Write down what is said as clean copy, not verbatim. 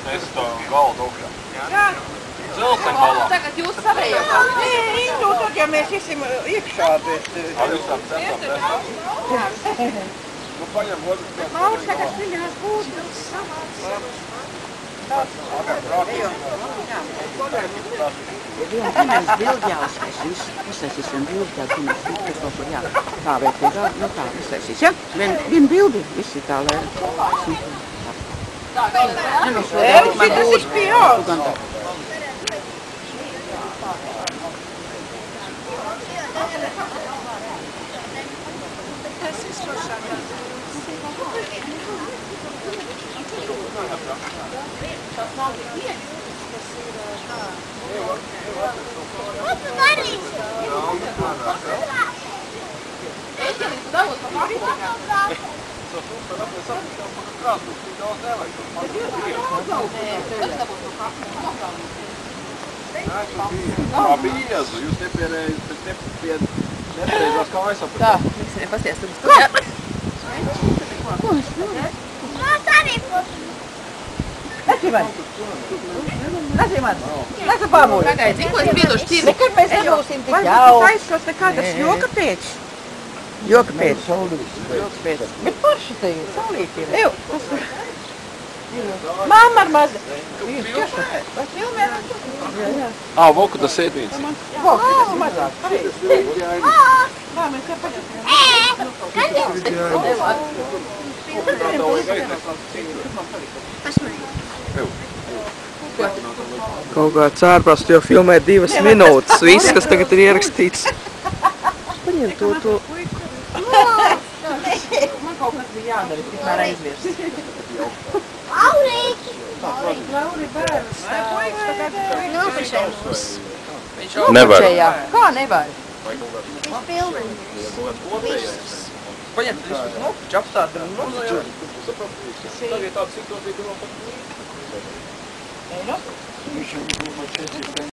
Es to galdu augšā. Jā. Dzelzceļbalā. Tagad jūs savējāt. Nē, Indu, tad ja mēs iesim iekšā, bet... Jūs ap centram desmit. Nu, paņem otru. Maurs tagad sviļās būtnes savāds. Vienais bildi jāuztais, uztaisīsim bildi, tad mēs tur kaut kur jāpāvēt, nu tā uztaisīs, ja? Vien bildi, visi tā, lai... Tas ir pieaugs. Tas ir šošākās. Tas nav viegli. Tas ir tā. Ko tu darīsi? Eķelīts davot pa pakotā. Tā bija iezu, jūs nepiereizās kājas apēc. Tā, mēs nepasties tur. Mēs arī Lasa pāmuļi. Pagaid, cik ko es piedošu tīri? Nekad mēs nebūsim tik jauki. Aizskos nekādas joka pēc. Joka pēc. Bet parši te ir, saulīt ir. Eju. Mamma ar mazi. Ā, voku tas sēdvīns. Voku, tas ir mazāk. Kā mēs te Kaut kāds ārprāts, tu jau filmē 2 minūtes, viss, kas tagad ir ierakstīts. Paņem to. Man kaut kas bija jādara, tikmēr aizvirs. Laurīki! Lauri bērns. Nopašējums. Nevar. Kā nevar? Es filmēju. Visus. Paņem, tu apstādi un Tagad tāda situācija, ka vēl pat...